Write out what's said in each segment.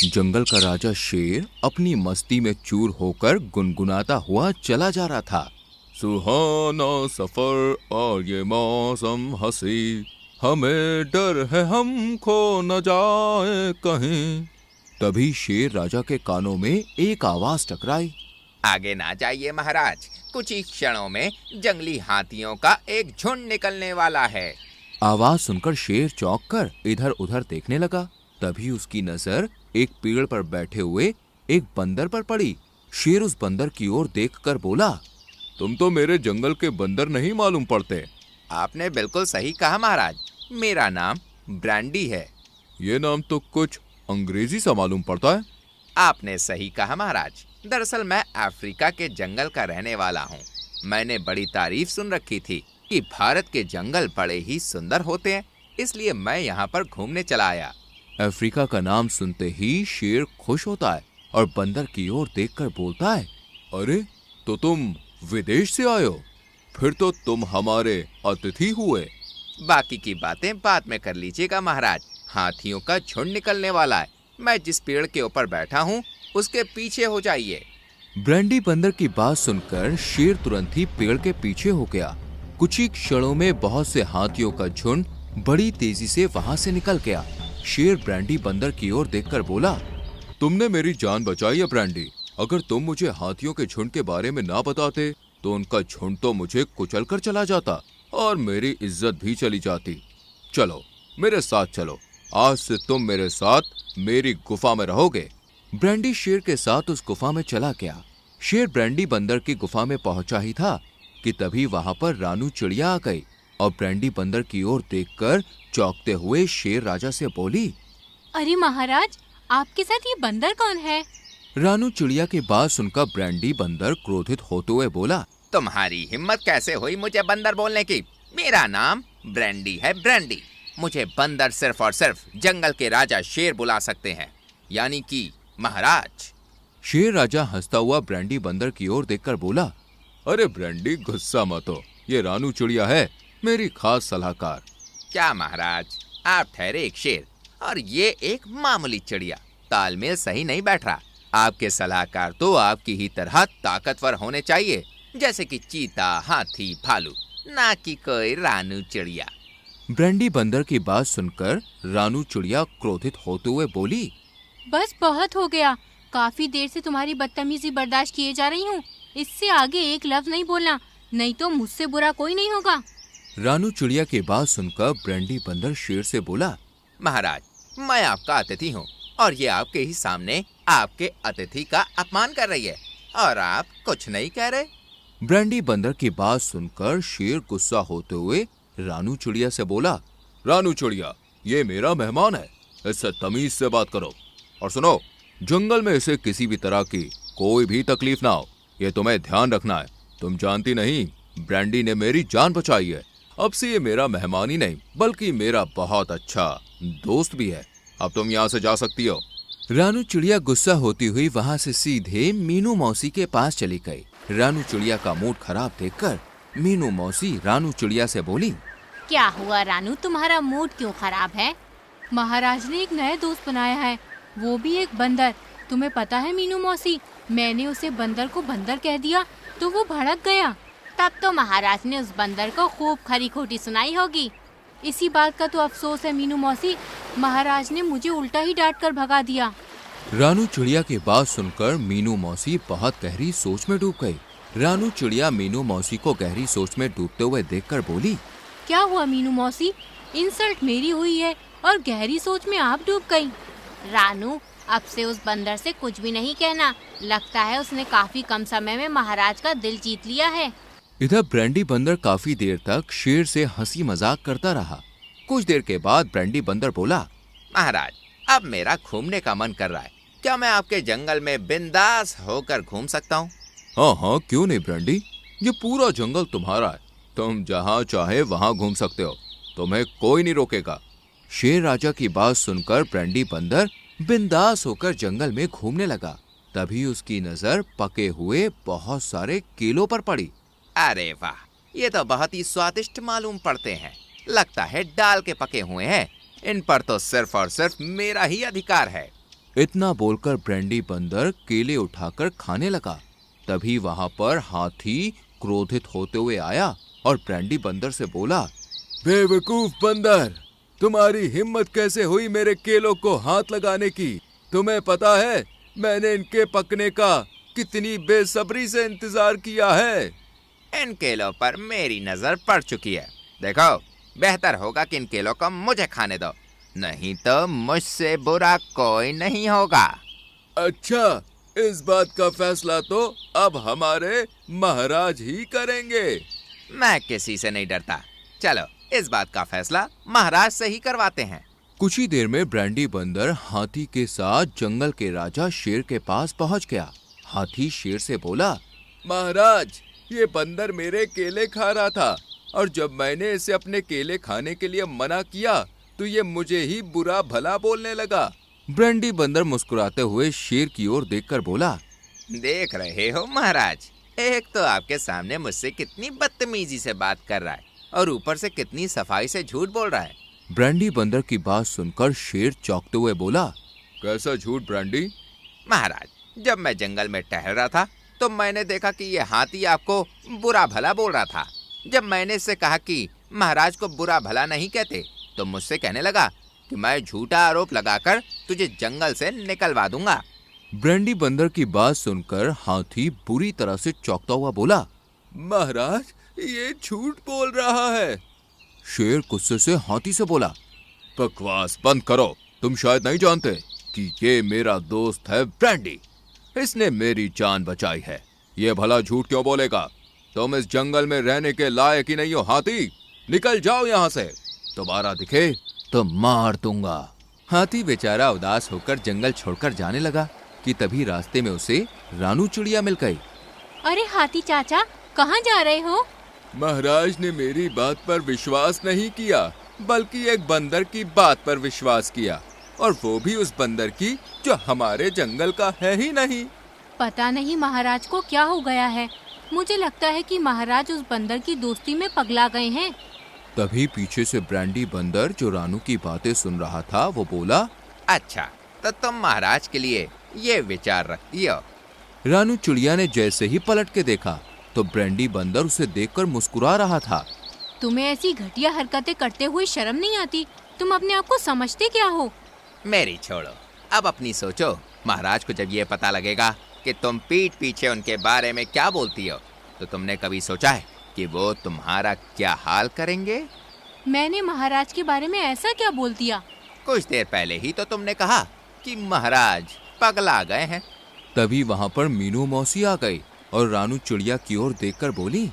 जंगल का राजा शेर अपनी मस्ती में चूर होकर गुनगुनाता हुआ चला जा रहा था। सुहाना सफर और ये मौसम हंसी, हमें डर है हम खो न जाए कहीं। तभी शेर राजा के कानों में एक आवाज टकराई। आगे ना जाइए महाराज, कुछ ही क्षणों में जंगली हाथियों का एक झुंड निकलने वाला है। आवाज सुनकर शेर चौंक कर इधर उधर देखने लगा। तभी उसकी नजर एक पेड़ पर बैठे हुए एक बंदर पर पड़ी। शेर उस बंदर की ओर देखकर बोला, तुम तो मेरे जंगल के बंदर नहीं मालूम पड़ते। आपने बिल्कुल सही कहा महाराज, मेरा नाम ब्रांडी है। ये नाम तो कुछ अंग्रेजी सा मालूम पड़ता है। आपने सही कहा महाराज, दरअसल मैं अफ्रीका के जंगल का रहने वाला हूँ। मैंने बड़ी तारीफ सुन रखी थी कि भारत के जंगल बड़े ही सुंदर होते हैं, इसलिए मैं यहाँ पर घूमने चला आया। अफ्रीका का नाम सुनते ही शेर खुश होता है और बंदर की ओर देखकर बोलता है, अरे तो तुम विदेश से आए हो, फिर तो तुम हमारे अतिथि हुए। बाकी की बातें बाद में कर लीजिएगा महाराज, हाथियों का झुंड निकलने वाला है। मैं जिस पेड़ के ऊपर बैठा हूँ उसके पीछे हो जाइए। ब्रांडी बंदर की बात सुनकर शेर तुरंत ही पेड़ के पीछे हो गया। कुछ ही क्षणों में बहुत से हाथियों का झुंड बड़ी तेजी से वहां से निकल गया। शेर ब्रांडी बंदर की ओर देखकर बोला, तुमने मेरी जान बचाई है ब्रांडी। अगर तुम मुझे हाथियों के झुंड के बारे में ना बताते तो उनका झुंड तो मुझे कुचल कर चला जाता और मेरी इज्जत भी चली जाती। चलो मेरे साथ चलो, आज से तुम मेरे साथ मेरी गुफा में रहोगे। ब्रांडी शेर के साथ उस गुफा में चला गया। शेर ब्रांडी बंदर की गुफा में पहुंचा ही था कि तभी वहां पर रानू चिड़िया आ गई और ब्रांडी बंदर की ओर देखकर चौंकते हुए शेर राजा से बोली, अरे महाराज, आपके साथ ये बंदर कौन है? रानू चिड़िया की बात सुनकर ब्रांडी बंदर क्रोधित होते हुए बोला, तुम्हारी हिम्मत कैसे हुई मुझे बंदर बोलने की? मेरा नाम ब्रांडी है, ब्रांडी। मुझे बंदर सिर्फ और सिर्फ जंगल के राजा शेर बुला सकते हैं, यानी कि महाराज। शेर राजा हंसता हुआ ब्रांडी बंदर की ओर देखकर बोला, अरे ब्रांडी गुस्सा मत हो, ये रानू चिड़िया है, मेरी खास सलाहकार। क्या महाराज, आप ठहरे एक शेर और ये एक मामूली चिड़िया, तालमेल सही नहीं बैठ रहा। आपके सलाहकार तो आपकी ही तरह ताकतवर होने चाहिए, जैसे कि चीता, हाथी, भालू, ना कि कोई रानू चिड़िया। ब्रांडी बंदर की बात सुनकर रानू चिड़िया क्रोधित होते हुए बोली, बस बहुत हो गया, काफी देर से तुम्हारी बदतमीजी बर्दाश्त किए जा रही हूँ। इससे आगे एक लफ्ज नहीं बोलना, नहीं तो मुझसे बुरा कोई नहीं होगा। रानू चिड़िया की बात सुनकर ब्रांडी बंदर शेर से बोला, महाराज, मैं आपका अतिथि हूँ और ये आपके ही सामने आपके अतिथि का अपमान कर रही है और आप कुछ नहीं कह रहे। ब्रांडी बंदर की बात सुनकर शेर गुस्सा होते हुए रानू चिड़िया से बोला, रानू चिड़िया, ये मेरा मेहमान है, इससे तमीज से बात करो। और सुनो, जंगल में इसे किसी भी तरह की कोई भी तकलीफ ना हो, ये तुम्हें ध्यान रखना है। तुम जानती नहीं, ब्रांडी ने मेरी जान बचाई है। अब से ये मेरा मेहमान ही नहीं बल्कि मेरा बहुत अच्छा दोस्त भी है। अब तुम यहाँ से जा सकती हो। रानू चिड़िया गुस्सा होती हुई वहाँ से सीधे मीनू मौसी के पास चली गई। रानू चिड़िया का मूड खराब देखकर मीनू मौसी रानू चिड़िया से बोली, क्या हुआ रानू, तुम्हारा मूड क्यों खराब है? महाराज ने एक नया दोस्त बनाया है, वो भी एक बंदर। तुम्हें पता है मीनू मौसी, मैंने उसे बंदर को बंदर कह दिया तो वो भड़क गया। तब तो महाराज ने उस बंदर को खूब खरी खोटी सुनाई होगी। इसी बात का तो अफसोस है मीनू मौसी, महाराज ने मुझे उल्टा ही डांट कर भगा दिया। रानू चिड़िया की बात सुनकर मीनू मौसी बहुत गहरी सोच में डूब गई। रानू चिड़िया मीनू मौसी को गहरी सोच में डूबते हुए देखकर बोली, क्या हुआ मीनू मौसी, इंसल्ट मेरी हुई है और गहरी सोच में आप डूब गई। रानू, अब से उस बंदर से कुछ भी नहीं कहना, लगता है उसने काफी कम समय में महाराज का दिल जीत लिया है। इधर ब्रांडी बंदर काफी देर तक शेर से हंसी मजाक करता रहा। कुछ देर के बाद ब्रांडी बंदर बोला, महाराज, अब मेरा घूमने का मन कर रहा है, क्या मैं आपके जंगल में बिंदास होकर घूम सकता हूँ? हाँ हाँ, क्यों नहीं ब्रांडी, ये पूरा जंगल तुम्हारा है, तुम जहाँ चाहे वहाँ घूम सकते हो, तुम्हें कोई नहीं रोकेगा। शेर राजा की बात सुनकर ब्रांडी बंदर बिंदास होकर जंगल में घूमने लगा। तभी उसकी नजर पके हुए बहुत सारे केलों पर पड़ी। अरे वाह, ये तो बहुत ही स्वादिष्ट मालूम पड़ते हैं, लगता है डाल के पके हुए हैं। इन पर तो सिर्फ और सिर्फ मेरा ही अधिकार है। इतना बोलकर ब्रांडी बंदर केले उठाकर खाने लगा। तभी वहां पर हाथी क्रोधित होते हुए आया और ब्रांडी बंदर से बोला, बेवकूफ बंदर, तुम्हारी हिम्मत कैसे हुई मेरे केलों को हाथ लगाने की? तुम्हें पता है मैंने इनके पकने का कितनी बेसब्री से इंतजार किया है। इन केलों पर मेरी नजर पड़ चुकी है। देखो, बेहतर होगा कि इन केलों को मुझे खाने दो, नहीं तो मुझसे बुरा कोई नहीं होगा। अच्छा, इस बात का फैसला तो अब हमारे महाराज ही करेंगे। मैं किसी से नहीं डरता। चलो, इस बात का फैसला महाराज से ही करवाते हैं। कुछ ही देर में ब्रांडी बंदर हाथी के साथ जंगल के राजा शेर के पास पहुंच गया। हाथी शेर से बोला, महाराज, ये बंदर मेरे केले खा रहा था और जब मैंने इसे अपने केले खाने के लिए मना किया तो ये मुझे ही बुरा भला बोलने लगा। ब्रांडी बंदर मुस्कुराते हुए शेर की ओर देखकर बोला, देख रहे हो महाराज, एक तो आपके सामने मुझसे कितनी बदतमीजी से बात कर रहा है और ऊपर से कितनी सफाई से झूठ बोल रहा है। ब्रांडी बंदर की बात सुनकर शेर चौंकते हुए बोला, कैसा झूठ ब्रांडी? महाराज, जब मैं जंगल में टहल रहा था तो मैंने देखा कि ये हाथी आपको बुरा भला बोल रहा था। जब मैंने इससे कहा कि महाराज को बुरा भला नहीं कहते तो मुझसे कहने लगा कि मैं झूठा आरोप लगाकर तुझे जंगल से निकलवा दूंगा। ब्रांडी बंदर की बात सुनकर हाथी बुरी तरह से चौंकता हुआ बोला, महाराज, ये झूठ बोल रहा है। शेर गुस्से से हाथी से बोला, बकवास बंद करो। तुम शायद नहीं जानते कि ये मेरा दोस्त है ब्रांडी। इसने मेरी जान बचाई है। ये भला झूठ क्यों बोलेगा? तुम इस जंगल में रहने के लायक ही नहीं हो हाथी। निकल जाओ यहाँ से, दोबारा दिखे तो मार दूंगा। हाथी बेचारा उदास होकर जंगल छोड़कर जाने लगा कि तभी रास्ते में उसे रानू चिड़िया मिल गई। अरे हाथी चाचा, कहाँ जा रहे हो? महाराज ने मेरी बात पर विश्वास नहीं किया, बल्कि एक बंदर की बात पर विश्वास किया, और वो भी उस बंदर की जो हमारे जंगल का है ही नहीं। पता नहीं महाराज को क्या हो गया है। मुझे लगता है कि महाराज उस बंदर की दोस्ती में पगला गए हैं। तभी पीछे से ब्रांडी बंदर, जो रानू की बातें सुन रहा था, वो बोला, अच्छा, तो तुम महाराज के लिए ये विचार रखती हो। रानू चिड़िया ने जैसे ही पलट के देखा तो ब्रांडी बंदर उसे देखकर मुस्कुरा रहा था। तुम्हें ऐसी घटिया हरकतें करते हुए शर्म नहीं आती? तुम अपने आप को समझते क्या हो? मेरी छोड़ो, अब अपनी सोचो। महाराज को जब ये पता लगेगा कि तुम पीठ पीछे उनके बारे में क्या बोलती हो, तो तुमने कभी सोचा है कि वो तुम्हारा क्या हाल करेंगे? मैंने महाराज के बारे में ऐसा क्या बोल दिया? कुछ देर पहले ही तो तुमने कहा कि महाराज पगला गए हैं। तभी वहाँ पर मीनू मौसी आ गई और रानू चिड़िया की ओर देखकर बोली,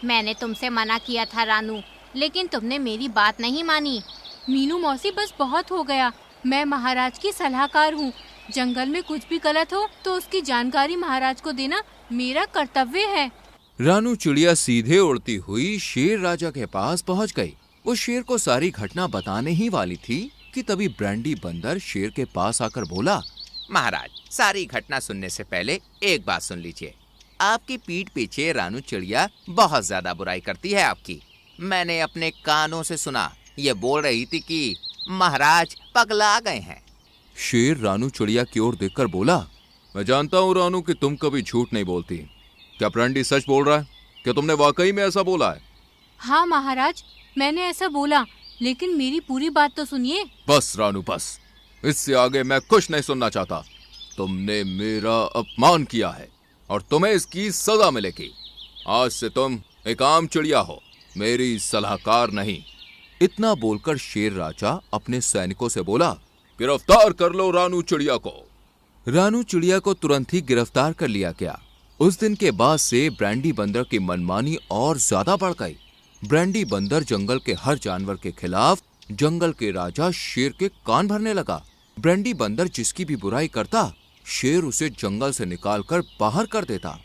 मैंने तुमसे मना किया था रानू, लेकिन तुमने मेरी बात नहीं मानी। मीनू मौसी, बस बहुत हो गया। मैं महाराज की सलाहकार हूँ। जंगल में कुछ भी गलत हो तो उसकी जानकारी महाराज को देना मेरा कर्तव्य है। रानू चिड़िया सीधे उड़ती हुई शेर राजा के पास पहुंच गई। वो शेर को सारी घटना बताने ही वाली थी कि तभी ब्रांडी बंदर शेर के पास आकर बोला, महाराज, सारी घटना सुनने से पहले एक बात सुन लीजिए। आपकी पीठ पीछे रानू चिड़िया बहुत ज्यादा बुराई करती है आपकी। मैंने अपने कानों से सुना, ये बोल रही थी कि महाराज पगला गए हैं। शेर रानू चिड़िया की ओर देखकर बोला, मैं जानता हूँ रानू कि तुम कभी झूठ नहीं बोलती। क्या ब्रांडी सच बोल रहा है? क्या तुमने वाकई में ऐसा बोला है? हाँ महाराज, मैंने ऐसा बोला, लेकिन मेरी पूरी बात तो सुनिए। बस रानू, बस। इससे आगे मैं कुछ नहीं सुनना चाहता। तुमने मेरा अपमान किया है और तुम्हें इसकी सजा मिलेगी। आज से तुम एक आम चिड़िया हो, मेरी सलाहकार नहीं। इतना बोलकर शेर राजा अपने सैनिकों से बोला, गिरफ्तार कर लो रानू चिड़िया को। रानू चिड़िया को तुरंत ही गिरफ्तार कर लिया गया। उस दिन के बाद से ब्रांडी बंदर की मनमानी और ज्यादा बढ़ गई। ब्रांडी बंदर जंगल के हर जानवर के खिलाफ जंगल के राजा शेर के कान भरने लगा। ब्रांडी बंदर जिसकी भी बुराई करता, शेर उसे जंगल से निकालकर बाहर कर देता।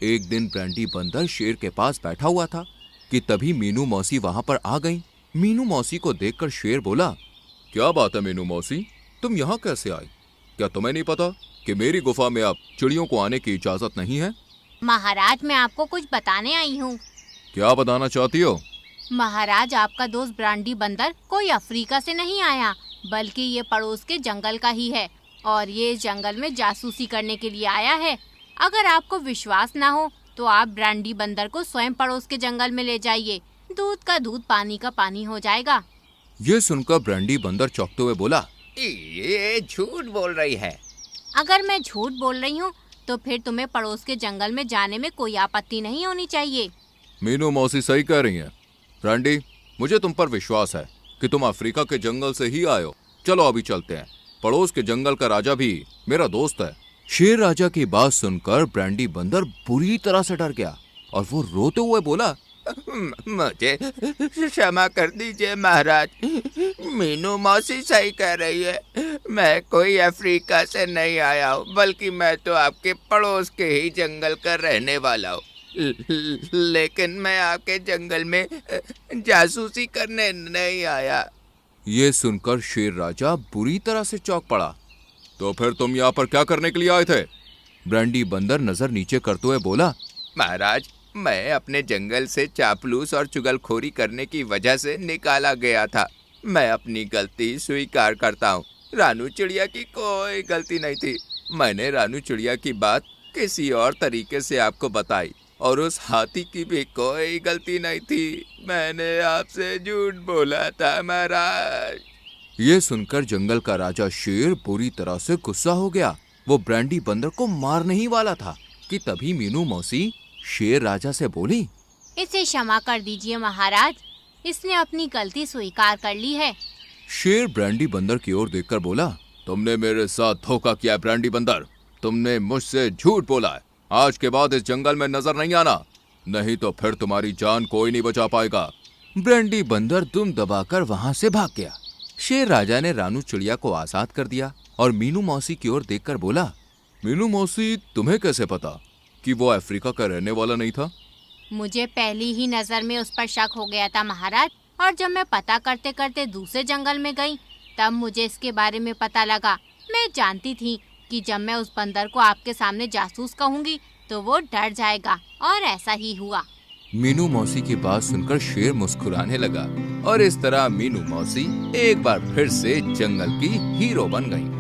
एक दिन ब्रांडी बंदर शेर के पास बैठा हुआ था कि तभी मीनू मौसी वहां पर आ गई। मीनू मौसी को देखकर शेर बोला, क्या बात है मीनू मौसी, तुम यहाँ कैसे आई? क्या तुम्हें नहीं पता कि मेरी गुफा में अब चिड़ियों को आने की इजाजत नहीं है? महाराज, मैं आपको कुछ बताने आई हूँ। क्या बताना चाहती हो? महाराज, आपका दोस्त ब्रांडी बंदर कोई अफ्रीका से नहीं आया, बल्कि ये पड़ोस के जंगल का ही है। और ये इस जंगल में जासूसी करने के लिए आया है। अगर आपको विश्वास ना हो तो आप ब्रांडी बंदर को स्वयं पड़ोस के जंगल में ले जाइए। दूध का दूध, पानी का पानी हो जाएगा। ये सुनकर ब्रांडी बंदर चौंकते हुए बोला, ये झूठ बोल रही है। अगर मैं झूठ बोल रही हूँ तो फिर तुम्हें पड़ोस के जंगल में जाने में कोई आपत्ति नहीं होनी चाहिए। मीनू मौसी सही कह रही हैं। ब्रांडी, मुझे तुम पर विश्वास है कि तुम अफ्रीका के जंगल से ही आए हो। चलो अभी चलते हैं। पड़ोस के जंगल का राजा भी मेरा दोस्त है। शेर राजा की बात सुनकर ब्रांडी बंदर बुरी तरह से डर गया और वो रोते हुए बोला, मुझे क्षमा कर दीजिए महाराज, मीनू मौसी सही कह रही है। मैं कोई अफ्रीका से नहीं आया हूँ, बल्कि मैं तो आपके पड़ोस के ही जंगल का रहने वाला हूँ। लेकिन मैं आपके जंगल में जासूसी करने नहीं आया। ये सुनकर शेर राजा बुरी तरह से चौंक पड़ा। तो फिर तुम यहाँ पर क्या करने के लिए आए थे? ब्रांडी बंदर नजर नीचे करते हुए बोला, महाराज, मैं अपने जंगल से चापलूस और चुगलखोरी करने की वजह से निकाला गया था। मैं अपनी गलती स्वीकार करता हूँ। रानू चिड़िया की कोई गलती नहीं थी। मैंने रानू चिड़िया की बात किसी और तरीके से आपको बताई और उस हाथी की भी कोई गलती नहीं थी। मैंने आपसे झूठ बोला था महाराज। ये सुनकर जंगल का राजा शेर बुरी तरह से गुस्सा हो गया। वो ब्रांडी बंदर को मारने ही वाला था कि तभी मीनू मौसी शेर राजा से बोली, इसे क्षमा कर दीजिए महाराज, इसने अपनी गलती स्वीकार कर ली है। शेर ब्रांडी बंदर की ओर देखकर बोला, तुमने मेरे साथ धोखा किया ब्रांडी बंदर। तुमने मुझसे झूठ बोला है। आज के बाद इस जंगल में नजर नहीं आना, नहीं तो फिर तुम्हारी जान कोई नहीं बचा पाएगा। ब्रांडी बंदर दुम दबाकर वहां से भाग गया। शेर राजा ने रानू चिड़िया को आजाद कर दिया और मीनू मौसी की ओर देखकर बोला, मीनू मौसी, तुम्हें कैसे पता कि वो अफ्रीका का रहने वाला नहीं था? मुझे पहली ही नजर में उस पर शक हो गया था महाराज, और जब मैं पता करते करते दूसरे जंगल में गई तब मुझे इसके बारे में पता लगा। मैं जानती थी कि जब मैं उस बंदर को आपके सामने जासूस कहूंगी तो वो डर जाएगा, और ऐसा ही हुआ। मीनू मौसी की बात सुनकर शेर मुस्कुराने लगा और इस तरह मीनू मौसी एक बार फिर से जंगल की हीरो बन गई।